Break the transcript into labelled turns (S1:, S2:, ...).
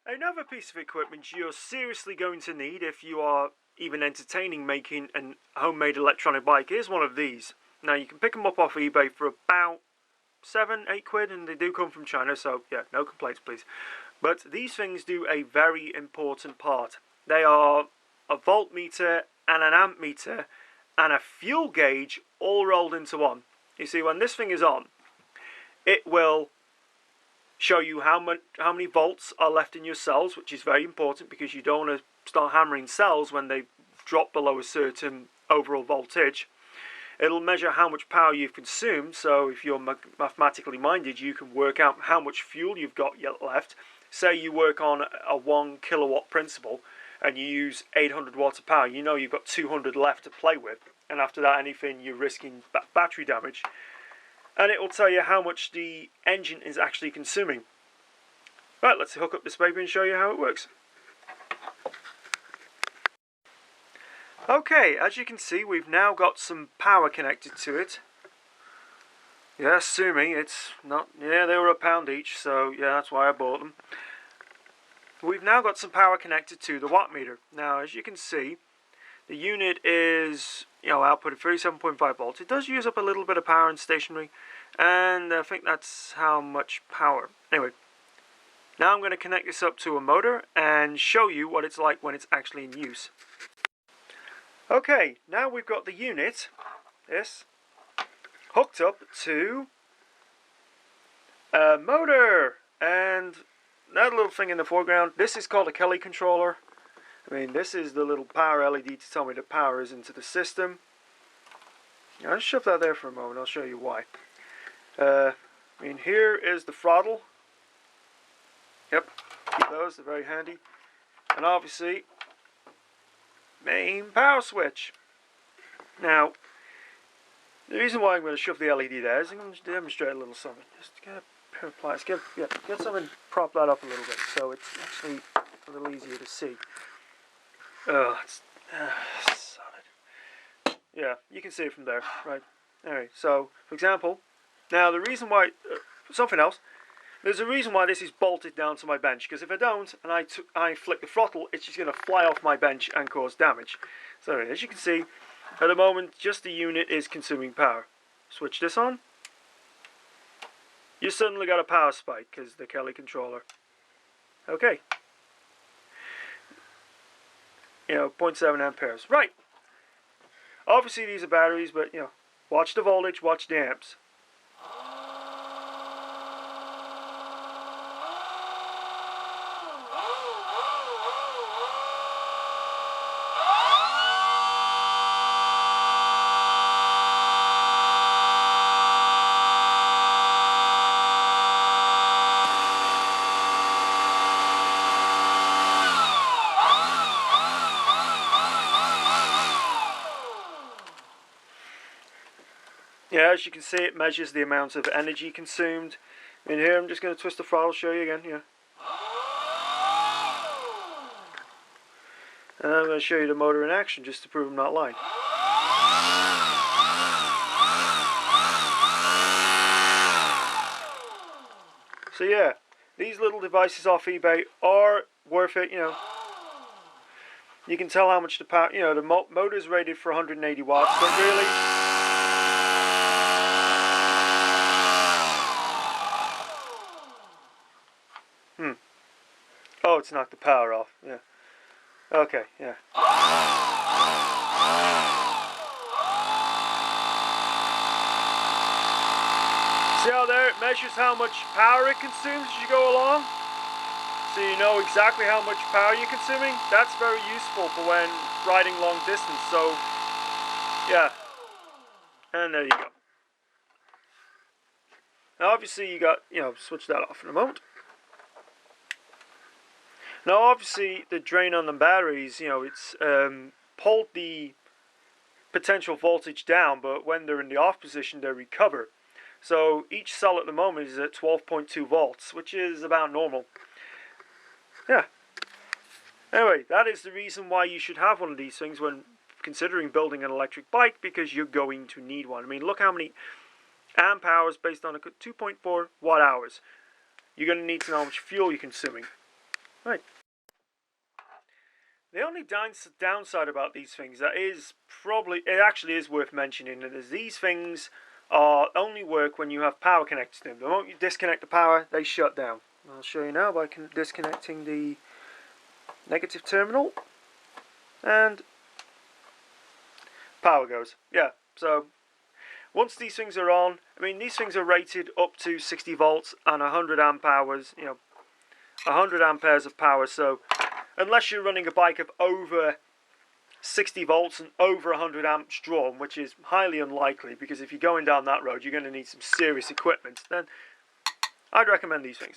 S1: Another piece of equipment you're seriously going to need if you are even entertaining making a homemade electronic bike is one of these. Now you can pick them up off eBay for about 7-8 quid, and they do come from China, so yeah, no complaints please. But these things do a very important part. They are a voltmeter and an amp meter and a fuel gauge all rolled into one. You see, when this thing is on, it will show you how many volts are left in your cells, which is very important because you don't want to start hammering cells when they drop below a certain overall voltage. It'll measure how much power you've consumed, so if you're mathematically minded, you can work out how much fuel you've got yet left. Say you work on a 1 kilowatt principle and you use 800 watts of power, you know you've got 200 left to play with, and after that anything you're risking battery damage. And it will tell you how much the engine is actually consuming. Right, let's hook up this baby and show you how it works. Okay, as you can see, we've now got some power connected to it. Yeah, assuming it's not, yeah, they were £1 each, so yeah, that's why I bought them. We've now got some power connected to the watt meter. Now, as you can see, the unit is, output of 37.5 volts. It does use up a little bit of power in stationary, and I think that's how much power. Anyway, now I'm going to connect this up to a motor and show you what it's like when it's actually in use. Okay, now we've got the unit, this, hooked up to a motor, and that little thing in the foreground, this is called a Kelly controller. I mean, this is the little power LED to tell me the power is into the system. I'll just shove that there for a moment, I'll show you why. Here is the throttle. Yep, keep those, they're very handy. And obviously, main power switch. Now, the reason why I'm going to shove the LED there is I'm going to demonstrate a little something. Just get a pair of pliers, get something, prop that up a little bit so it's actually a little easier to see. Oh, it's solid. Yeah, you can see it from there, right? Alright, so, for example, now the reason why, something else, there's a reason why this is bolted down to my bench, because if I don't, and I flick the throttle, it's just going to fly off my bench and cause damage. So as you can see, at the moment, just the unit is consuming power. Switch this on. You suddenly got a power spike, because the Kelly controller. Okay. 0.7 amperes. Right. Obviously these are batteries, but, watch the voltage, watch the amps. Yeah, as you can see, it measures the amount of energy consumed. In here, I'm just going to twist the throttle, show you again, yeah. And I'm going to show you the motor in action, just to prove I'm not lying. So yeah, these little devices off eBay are worth it, You can tell how much the power, the motor's rated for 180 watts, but really, oh, it's knocked the power off, yeah. Okay, yeah. See how there it measures how much power it consumes as you go along? So you know exactly how much power you're consuming? That's very useful for when riding long distance, so yeah. And there you go. Now obviously you got, switch that off in a moment. Now obviously the drain on the batteries, it's pulled the potential voltage down, but when they're in the off position they recover. So each cell at the moment is at 12.2 volts, which is about normal. Yeah. Anyway, that is the reason why you should have one of these things when considering building an electric bike, because you're going to need one. I mean, look how many amp hours based on a 2.4 watt hours. You're going to need to know how much fuel you're consuming. Right. The only downside about these things that is probably, it actually is worth mentioning, is these things are only work when you have power connected to them. The moment you disconnect the power, they shut down. I'll show you now by disconnecting the negative terminal, and power goes. Yeah, so once these things are on, I mean, these things are rated up to 60 volts and 100 amp hours, 100 amperes of power, so unless you're running a bike of over 60 volts and over 100 amps drawn, which is highly unlikely, because if you're going down that road, you're going to need some serious equipment, then I'd recommend these things.